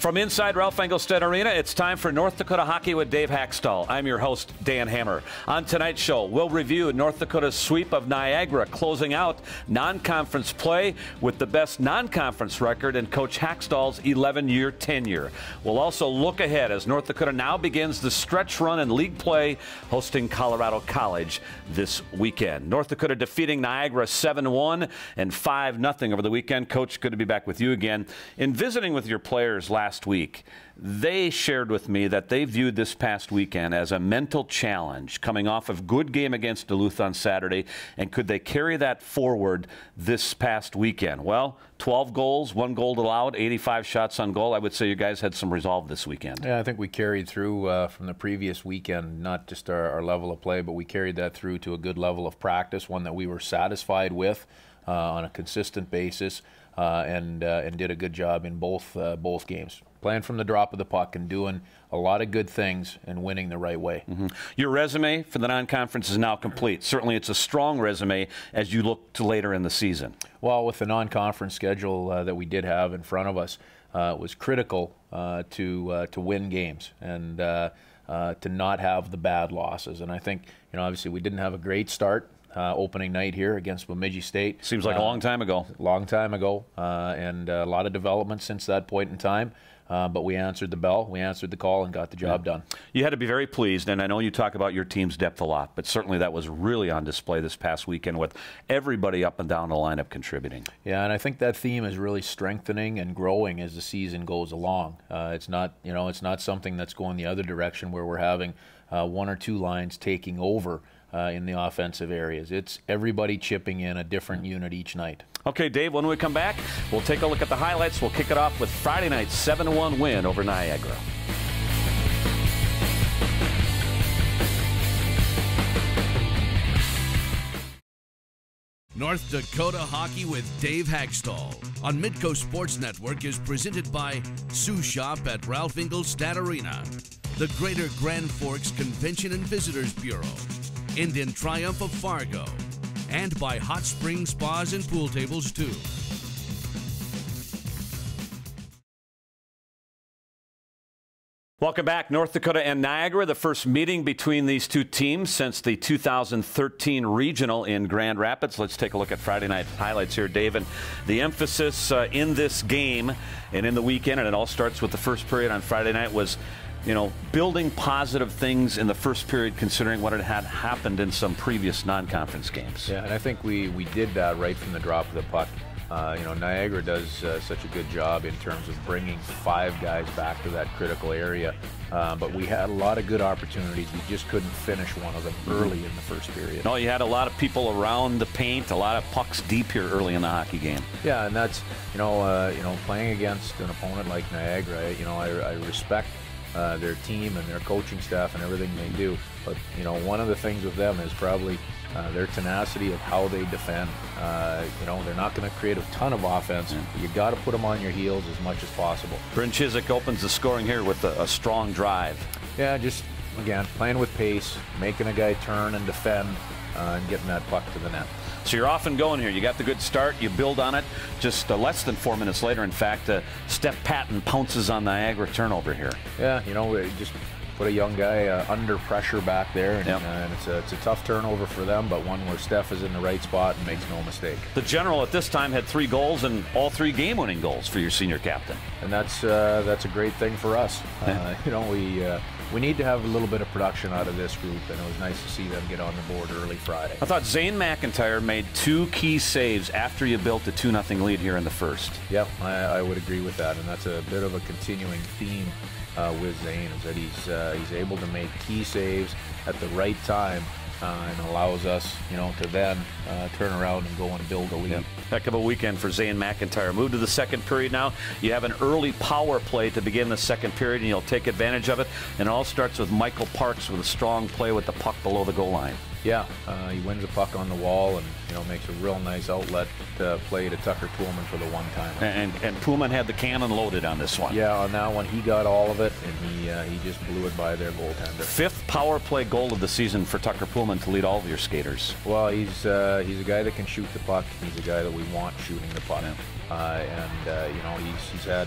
From inside Ralph Engelstad Arena, it's time for North Dakota Hockey with Dave Hakstol. I'm your host, Dan Hammer. On tonight's show, we'll review North Dakota's sweep of Niagara, closing out non-conference play with the best non-conference record in Coach Hakstol's 11-year tenure. We'll also look ahead as North Dakota now begins the stretch run in league play, hosting Colorado College this weekend. North Dakota defeating Niagara 7-1 and 5-0 over the weekend. Coach, good to be back with you again. In visiting with your players last week, they shared with me that they viewed this past weekend as a mental challenge, coming off of a good game against Duluth on Saturday, and could they carry that forward this past weekend? Well, 12 goals, 1 goal allowed, 85 shots on goal. I would say you guys had some resolve this weekend. Yeah, I think we carried through from the previous weekend, not just our level of play, but we carried that through to a good level of practice, one that we were satisfied with on a consistent basis, and did a good job in both games. Playing from the drop of the puck and doing a lot of good things and winning the right way. Your resume for the non-conference is now complete. Certainly it's a strong resume as you look to later in the season. Well, with the non-conference schedule that we did have in front of us, it was critical to win games and to not have the bad losses. And I think, obviously we didn't have a great start. Opening night here against Bemidji State. Seems like a long time ago. Long time ago, and a lot of development since that point in time. But we answered the bell, we answered the call, and got the job done. You had to be very pleased, and I know you talk about your team's depth a lot, but certainly that was really on display this past weekend with everybody up and down the lineup contributing. Yeah, and I think that theme is really strengthening and growing as the season goes along. It's not, it's not something that's going the other direction where we're having one or two lines taking over in the offensive areas. It's everybody chipping in a different unit each night. Okay, Dave, when we come back, we'll take a look at the highlights. We'll kick it off with Friday night's 7-1 win over Niagara. North Dakota Hockey with Dave Hakstol on Midco Sports Network is presented by Sioux Shop at Ralph Engelstad Arena, the Greater Grand Forks Convention and Visitors Bureau, Indian Triumph of Fargo, and by Hot Spring Spas and Pool Tables too. Welcome back. North Dakota and Niagara, the first meeting between these two teams since the 2013 regional in Grand Rapids. Let's take a look at Friday night highlights here, Dave. And the emphasis in this game and in the weekend, and it all starts with the first period on Friday night, was building positive things in the first period considering what had happened in some previous non-conference games. Yeah, and I think we did that right from the drop of the puck. Niagara does such a good job in terms of bringing 5 guys back to that critical area, but we had a lot of good opportunities. We just couldn't finish one of them early in the first period. No, you had a lot of people around the paint, a lot of pucks deep here early in the hockey game. Yeah, and that's, playing against an opponent like Niagara, I respect their team and their coaching staff and everything they do. But, one of the things with them is probably their tenacity of how they defend. They're not going to create a ton of offense. You got to put them on your heels as much as possible. Bryn Chiswick opens the scoring here with a strong drive. Yeah, just, again, playing with pace, making a guy turn and defend, and getting that puck to the net. So you're off and going here. You got the good start. You build on it. Just less than 4 minutes later, in fact, Steph Patton pounces on Niagara turnover here. Yeah, just put a young guy under pressure back there, and it's a tough turnover for them, but one where Steph is in the right spot and makes no mistake. The General at this time had 3 goals and all 3 game-winning goals for your senior captain. And that's a great thing for us. We need to have a little bit of production out of this group, and it was nice to see them get on the board early Friday. I thought Zane McIntyre made 2 key saves after you built a 2-0 lead here in the first. Yep, I would agree with that, and that's a bit of a continuing theme with Zane, is that he's able to make key saves at the right time and allows us, to then turn around and go and build a lead. Yep. Heck of a weekend for Zane McIntyre. Move to the second period now. You have an early power play to begin the second period, and you'll take advantage of it. And it all starts with Michael Parks with a strong play with the puck below the goal line. Yeah, he wins the puck on the wall and makes a real nice outlet play to Tucker Pullman for the one-timer. And Pullman had the cannon loaded on this one. Yeah, on that one he got all of it, and he just blew it by their goaltender. 5th power play goal of the season for Tucker Pullman to lead all of your skaters. Well, he's a guy that can shoot the puck. He's a guy that we want shooting the puck. Yeah. He's had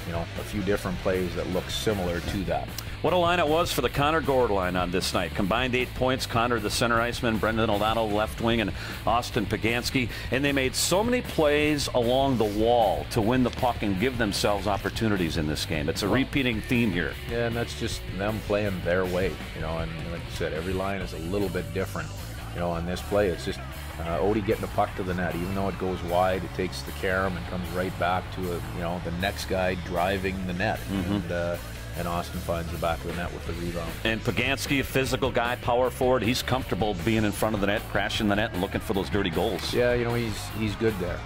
you know, a few different plays that look similar to that. What a line it was for the Connor Gord line on this night. Combined 8 points. Connor, the center iceman, Brendan O'Donnell, left wing, and Austin Pagansky. And they made so many plays along the wall to win the puck and give themselves opportunities in this game. It's a repeating theme here. Yeah, and that's just them playing their way, you know, and like you said, every line is a little bit different. You know, on this play, it's just Odie getting the puck to the net. Even though it goes wide, it takes the carom and comes right back to you know, the next guy driving the net. And Austin finds the back of the net with the rebound. And Pagansky, a physical guy, power forward. He's comfortable being in front of the net, crashing the net, and looking for those dirty goals. Yeah, you know, he's good there.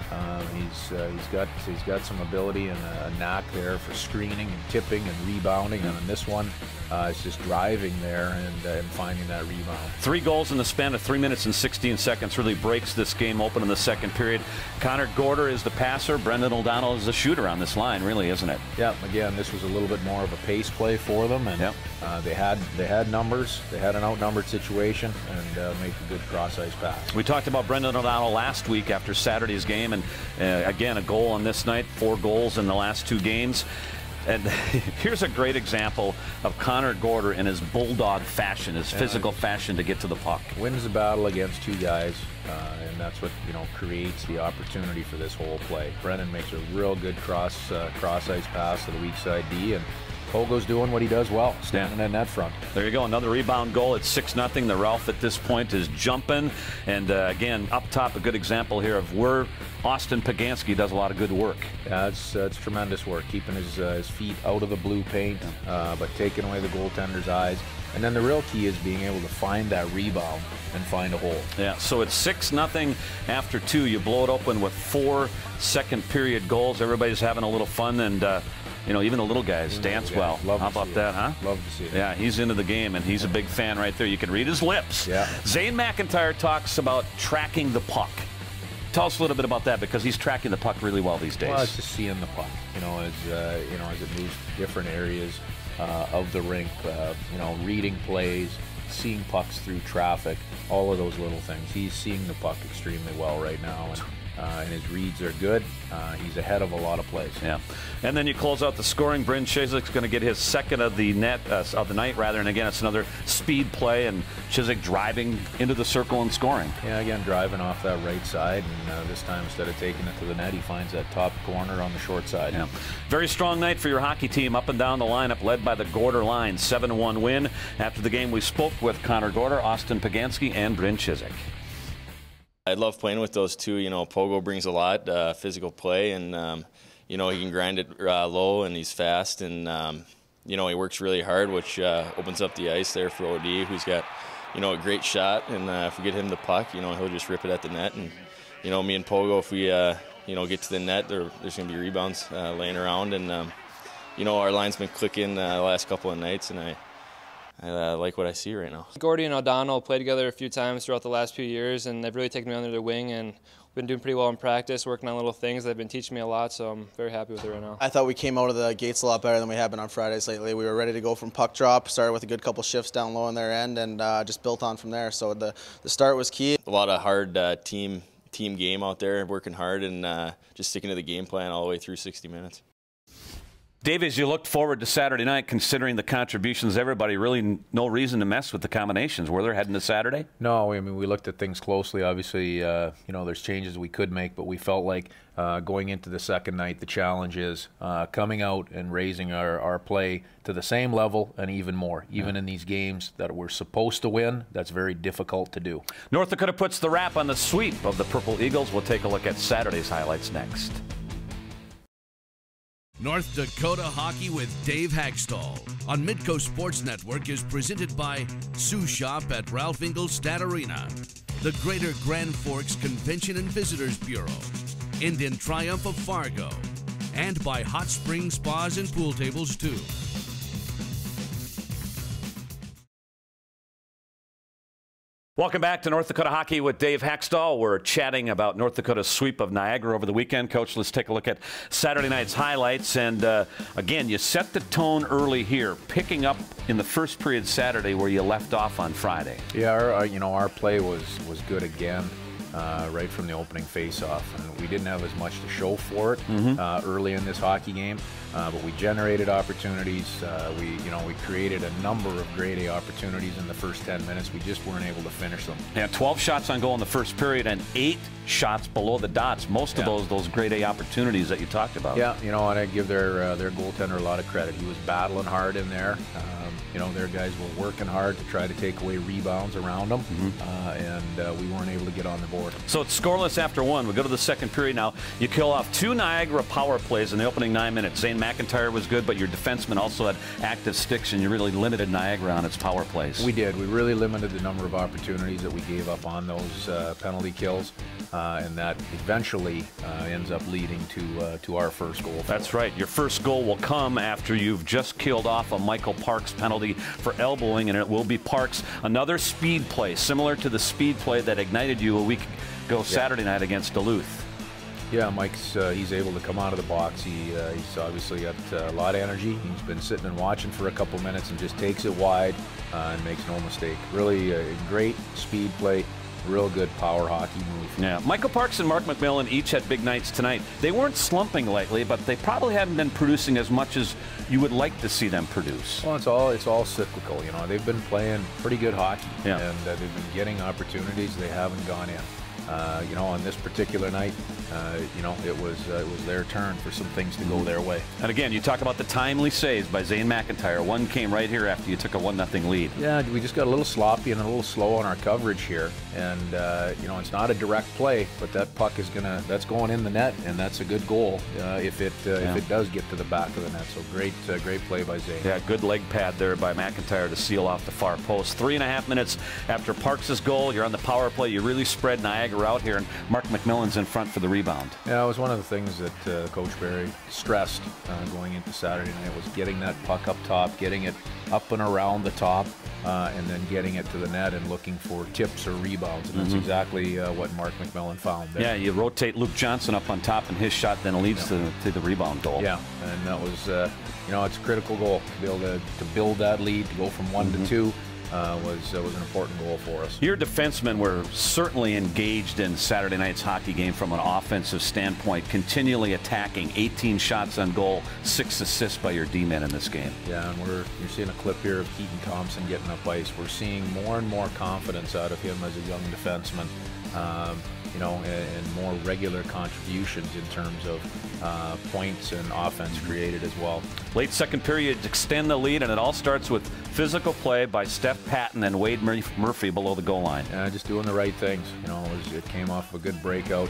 He's got some ability and a knack there for screening and tipping and rebounding. And in this one, it's just driving there and finding that rebound. 3 goals in the span of 3 minutes and 16 seconds really breaks this game open in the second period. Connor Gorder is the passer. Brendan O'Donnell is the shooter on this line, really, isn't it? Yeah, again, this was a little bit more of a pace play for them, and they had numbers. They had an outnumbered situation and make a good cross-ice pass. We talked about Brendan O'Donnell last week after Saturday's game, and again, a goal on this night, 4 goals in the last 2 games. And here's a great example of Connor Gorder in his bulldog fashion, his physical fashion to get to the puck. Wins the battle against 2 guys, and that's what, you know, creates the opportunity for this whole play. Brendan makes a real good cross-ice pass to the weak side D, and Pogo's doing what he does well, standing in that front. There you go, another rebound goal. It's 6-0. The Ralph at this point is jumping. And again, up top, a good example here of where Austin Pagansky does a lot of good work. Yeah, it's tremendous work, keeping his feet out of the blue paint, but taking away the goaltender's eyes. And then the real key is being able to find that rebound and find a hole. Yeah, so it's 6-0 after 2. You blow it open with 4 second-period goals. Everybody's having a little fun, and you know, even the little guys dance well. How about that, huh? Love to see it. Yeah, he's into the game, and he's a big fan right there. You can read his lips. Yeah. Zane McIntyre talks about tracking the puck. Tell us a little bit about that, because he's tracking the puck really well these days. Well, it's just seeing the puck, you know, as it moves to different areas of the rink, you know, reading plays, seeing pucks through traffic, all of those little things. He's seeing the puck extremely well right now, and his reads are good. He's ahead of a lot of plays. Yeah, and then you close out the scoring. Bryn Chizik's going to get his second of the night, rather. And again, it's another speed play, and Chizik driving into the circle and scoring. Yeah, again, driving off that right side, and this time instead of taking it to the net, he finds that top corner on the short side. Yeah, very strong night for your hockey team, up and down the lineup, led by the Gorder line. 7-1 win. After the game, we spoke with Connor Gorder, Austin Pagansky, and Bryn Chizik. I love playing with those two. You know, Pogo brings a lot, physical play, and you know, he can grind it low, and he's fast, and you know, he works really hard, which opens up the ice there for OD, who's got, you know, a great shot, and if we get him the puck, you know, he'll just rip it at the net, and you know, me and Pogo, if we you know, get to the net, there's going to be rebounds laying around, and you know, our line's been clicking the last couple of nights, and I like what I see right now. Gordy and O'Donnell played together a few times throughout the last few years, and they've really taken me under their wing, and we've been doing pretty well in practice, working on little things. They've been teaching me a lot, so I'm very happy with it right now. I thought we came out of the gates a lot better than we have been on Fridays lately. We were ready to go from puck drop, started with a good couple shifts down low on their end, and just built on from there. So the start was key. A lot of hard team game out there, working hard, and just sticking to the game plan all the way through 60 minutes. Dave, as you looked forward to Saturday night, considering the contributions, everybody really no reason to mess with the combinations. Were there heading to Saturday? No, I mean, we looked at things closely. Obviously, you know, there's changes we could make, but we felt like going into the second night, the challenge is coming out and raising our play to the same level and even more. Even in these games that we're supposed to win, that's very difficult to do. North Dakota puts the wrap on the sweep of the Purple Eagles. We'll take a look at Saturday's highlights next. North Dakota Hockey with Dave Hakstol on Midco Sports Network is presented by Sioux Shop at Ralph Ingalls Arena, the Greater Grand Forks Convention and Visitors Bureau, Indian Triumph of Fargo, and by Hot Spring Spas and Pool Tables too. Welcome back to North Dakota Hockey with Dave Hakstol. We're chatting about North Dakota's sweep of Niagara over the weekend. Coach, let's take a look at Saturday night's highlights. And again, you set the tone early here, picking up in the first period Saturday where you left off on Friday. Yeah, you know, our play was good again. Right from the opening face-off, and we didn't have as much to show for it early in this hockey game. but we generated opportunities. We created a number of grade A opportunities in the first 10 minutes. We just weren't able to finish them. Yeah, 12 shots on goal in the first period and 8 shots below the dots. Most of those grade A opportunities that you talked about. Yeah, and I give their goaltender a lot of credit. He was battling hard in there. Their guys were working hard to try to take away rebounds around them, and we weren't able to get on the board. So it's scoreless after 1. We go to the second period now. You kill off 2 Niagara power plays in the opening 9 minutes. Zane McIntyre was good, but your defenseman also had active sticks, and you really limited Niagara on its power plays. We did. We really limited the number of opportunities that we gave up on those penalty kills, and that eventually ends up leading to our first goal. That's right. Your first goal will come after you've just killed off a Michael Parks penalty for elbowing, and it will be Parks. Another speed play, similar to the speed play that ignited you a week ago Saturday night against Duluth. Yeah, Mike's he's able to come out of the box. He's obviously got a lot of energy. He's been sitting and watching for a couple minutes and just takes it wide and makes no mistake. Really a great speed play. Real good power hockey move. Yeah, Michael Parks and Mark McMillan each had big nights tonight. They weren't slumping lately, but they probably haven't been producing as much as you would like to see them produce. Well, it's all cyclical. They've been playing pretty good hockey, and they've been getting opportunities. They haven't gone in. On this particular night, it was their turn for some things to go their way. And again, you talk about the timely saves by Zane McIntyre. One came right here after you took a 1-0 lead. Yeah, we just got a little sloppy and a little slow on our coverage here, and it's not a direct play, but that puck that's going in the net, and that's a good goal if it does get to the back of the net. So great play by Zane. Yeah, good leg pad there by McIntyre to seal off the far post. 3.5 minutes after Parks' goal, you're on the power play. You really spread Niagara out here, and Mark McMillan's in front for the rebound. Yeah, it was one of the things that Coach Barry stressed going into Saturday night was getting that puck up top, getting it up and around the top, and then getting it to the net and looking for tips or rebounds. And that's exactly what Mark McMillan found there. Yeah, you rotate Luke Johnson up on top, and his shot then leads to the rebound goal. Yeah, and that was, it's a critical goal to be able to build that lead, to go from 1 to 2. Was an important goal for us. Your defensemen were certainly engaged in Saturday night's hockey game from an offensive standpoint, continually attacking. 18 shots on goal, 6 assists by your D-men in this game. Yeah, and you're seeing a clip here of Keaton Thompson getting up ice. We're seeing more and more confidence out of him as a young defenseman. And more regular contributions in terms of points and offense created as well. Late second period, extend the lead, and it all starts with physical play by Steph Patton and Wade Murphy below the goal line. Yeah, just doing the right things. It came off of a good breakout.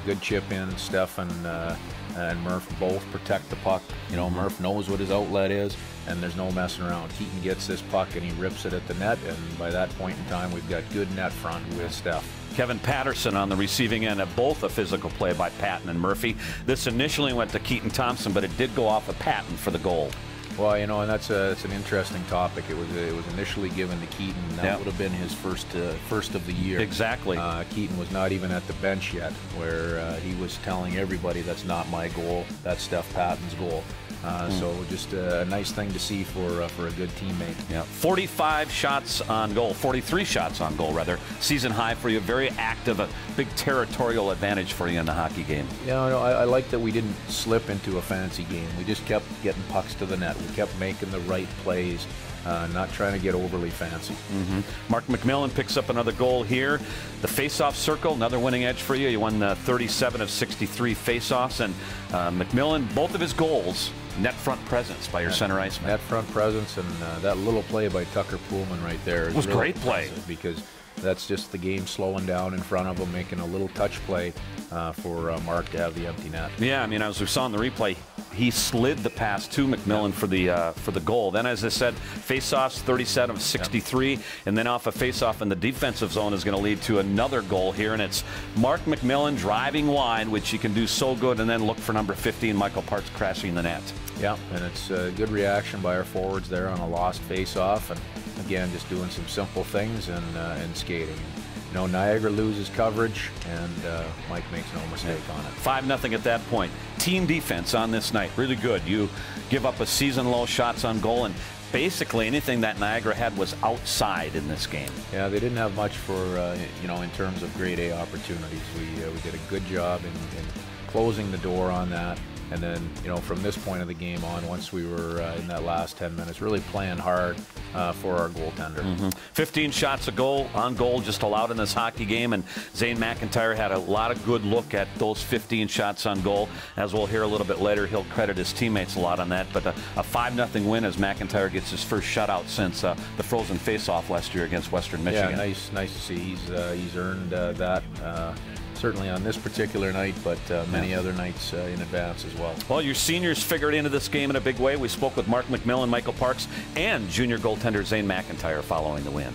Good chip in. Steph and Murph both protect the puck. Murph knows what his outlet is, and there's no messing around. Keaton gets this puck and he rips it at the net, and by that point in time, we've got good net front with Steph. Kevin Patterson on the receiving end of both a physical play by Patton and Murphy. This initially went to Keaton Thompson, but it did go off of Patton for the goal. Well, and that's an interesting topic. It was initially given to Keaton. That would have been his first of the year. Exactly. Keaton was not even at the bench yet, where he was telling everybody, that's not my goal, that's Steph Patton's goal. So just a nice thing to see for a good teammate. Yeah, 45 shots on goal, 43 shots on goal rather. Season high for you, very active, a big territorial advantage for you in the hockey game. Yeah, I like that we didn't slip into a fancy game. We just kept getting pucks to the net. We kept making the right plays. Not trying to get overly fancy. Mark McMillan picks up another goal here. The face-off circle, another winning edge for you. You won 37 of 63 face-offs, and McMillan, both of his goals, net front presence by your center iceman. Net front presence, and that little play by Tucker Poolman right there. It was really great play. Because that's just the game slowing down in front of him, making a little touch play for Mark to have the empty net. Yeah, as we saw in the replay, he slid the pass to McMillan for the goal. Then, as I said, face-offs 37 of 63, and then off a face-off in the defensive zone is going to lead to another goal here, and it's Mark McMillan driving wide, which he can do so good, and then look for number 15, Michael Parks, crashing the net. Yeah, and it's a good reaction by our forwards there on a lost face-off, and again, just doing some simple things and skating. Niagara loses coverage, and Mike makes no mistake on it. 5-0 at that point. Team defense on this night, really good. You give up a season-low shots on goal, and basically anything that Niagara had was outside in this game. Yeah, they didn't have much for, in terms of grade A opportunities. We did a good job in closing the door on that. And then, you know, from this point of the game on, once we were in that last 10 minutes, really playing hard for our goaltender. 15 shots on goal just allowed in this hockey game, and Zane McIntyre had a lot of good look at those 15 shots on goal. As we'll hear a little bit later, he'll credit his teammates a lot on that. But a 5-0 win as McIntyre gets his first shutout since the frozen face-off last year against Western Michigan. Yeah, nice to see. He's earned that. Certainly on this particular night, but many other nights in advance as well. Well, your seniors figured into this game in a big way. We spoke with Mark McMillan, Michael Parks, and junior goaltender Zane McIntyre following the win.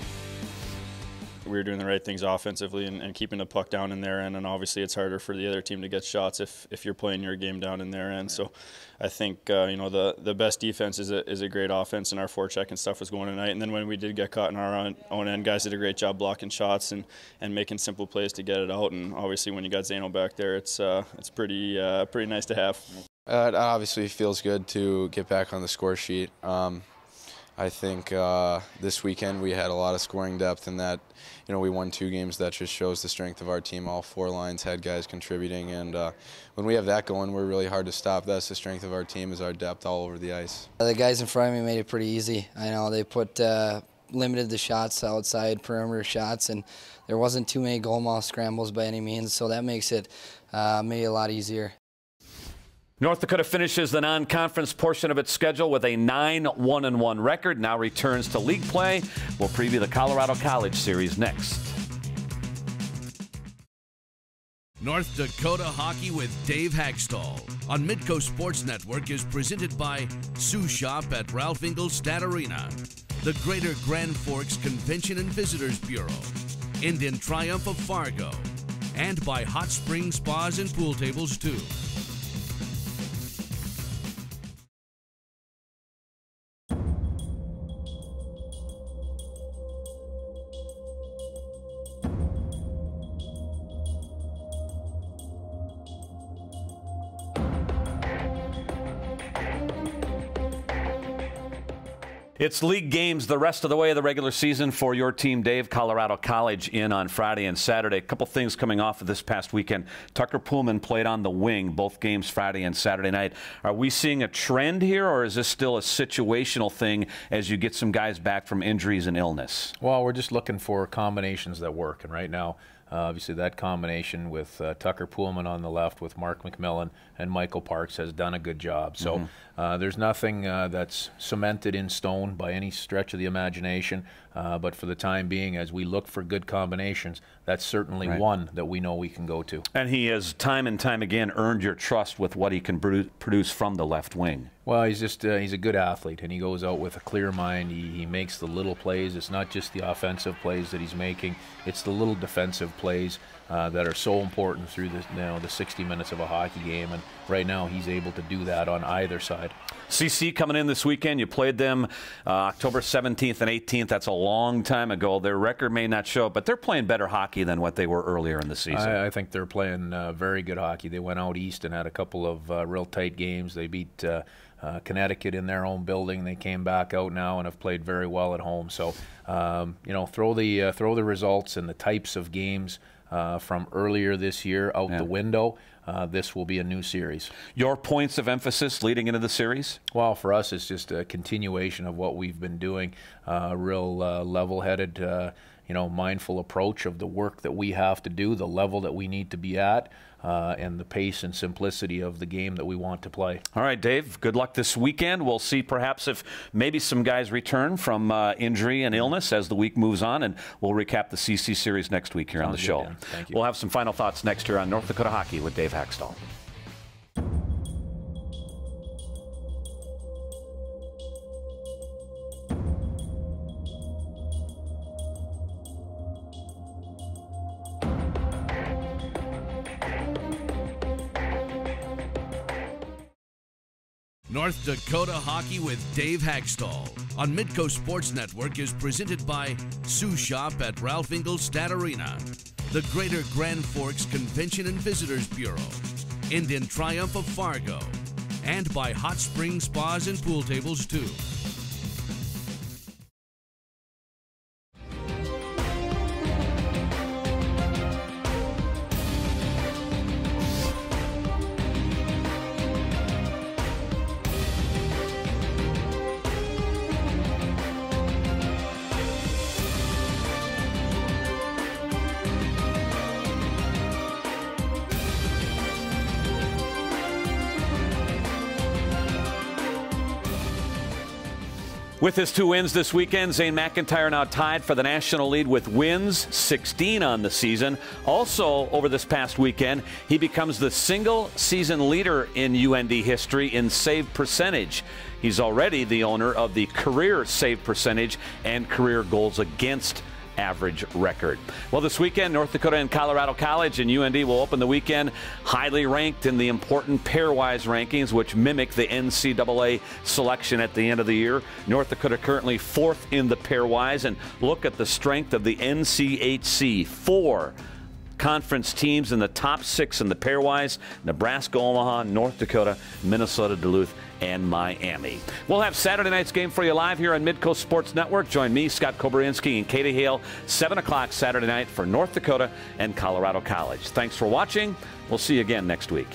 We were doing the right things offensively and keeping the puck down in their end, and obviously it's harder for the other team to get shots if you're playing your game down in their end. So I think you know, the best defense is a great offense, and our forecheck and stuff was going tonight. And then when we did get caught in our own end, guys did a great job blocking shots and making simple plays to get it out. And obviously when you got Zano back there, it's pretty nice to have. It obviously feels good to get back on the score sheet. I think this weekend we had a lot of scoring depth, and that, you know, we won 2 games. That just shows the strength of our team. All 4 lines had guys contributing, and when we have that going, we're really hard to stop. That's the strength of our team, is our depth all over the ice. The guys in front of me made it pretty easy. I know they limited the shots, outside perimeter shots, and there wasn't too many goal mouth scrambles by any means, so that makes it made it a lot easier. North Dakota finishes the non-conference portion of its schedule with a 9-1-1 record, now returns to league play. We'll preview the Colorado College Series next. North Dakota Hockey with Dave Hakstol on Midco Sports Network is presented by Sous Shop at Ralph Ingolstadt Arena, the Greater Grand Forks Convention and Visitors Bureau, Indian Triumph of Fargo, and by Hot Spring Spas and Pool Tables too. It's league games the rest of the way of the regular season for your team, Dave. Colorado College in on Friday and Saturday. A couple things coming off of this past weekend. Tucker Pullman played on the wing both games Friday and Saturday night. Are we seeing a trend here, or is this still a situational thing as you get some guys back from injuries and illness? Well, we're just looking for combinations that work, and right now, obviously that combination with Tucker Pullman on the left with Mark McMillan and Michael Parks has done a good job. So there's nothing that's cemented in stone by any stretch of the imagination, but for the time being, as we look for good combinations, that's certainly one that we know we can go to. And he has time and time again earned your trust with what he can produce from the left wing. Well, he's just he's a good athlete, and he goes out with a clear mind. He makes the little plays. It's not just the offensive plays that he's making, it's the little defensive plays that are so important through the 60 minutes of a hockey game, and right now he's able to do that on either side. CC coming in this weekend. You played them October 17th and 18th. That's a long time ago. Their record may not show, but they're playing better hockey than what they were earlier in the season. I think they're playing very good hockey. They went out east and had a couple of real tight games. They beat Connecticut in their own building. They came back out now and have played very well at home. So, you know, throw the results and the types of games from earlier this year out the window. This will be a new series. Your points of emphasis leading into the series? Well, for us, it's just a continuation of what we've been doing. Real level-headed, you know, mindful approach of the work that we have to do, the level that we need to be at, and the pace and simplicity of the game that we want to play. All right, Dave, good luck this weekend. We'll see perhaps if maybe some guys return from injury and illness as the week moves on, and we'll recap the CC series next week here on the show. Thank you. We'll have some final thoughts next year on North Dakota Hockey with Dave Hakstol. North Dakota Hockey with Dave Hakstol on Midco Sports Network is presented by Sous Shop at Ralph Ingolstadt Arena, the Greater Grand Forks Convention and Visitors Bureau, Indian Triumph of Fargo, and by Hot Spring Spas and Pool Tables too. With his 2 wins this weekend, Zane McIntyre now tied for the national lead with wins, 16 on the season. Also, over this past weekend, he becomes the single-season leader in UND history in save percentage. He's already the owner of the career save percentage and career goals against average record. Well, this weekend, North Dakota and Colorado College, and UND will open the weekend highly ranked in the important pairwise rankings, which mimic the NCAA selection at the end of the year. North Dakota currently 4th in the pairwise, and look at the strength of the NCHC. 4 conference teams in the top 6 in the pairwise: Nebraska, Omaha, North Dakota, Minnesota, Duluth, and Miami. We'll have Saturday night's game for you live here on Midco Sports Network. Join me, Scott Kobrinsky, and Katie Hale, 7 o'clock Saturday night for North Dakota and Colorado College. Thanks for watching. We'll see you again next week.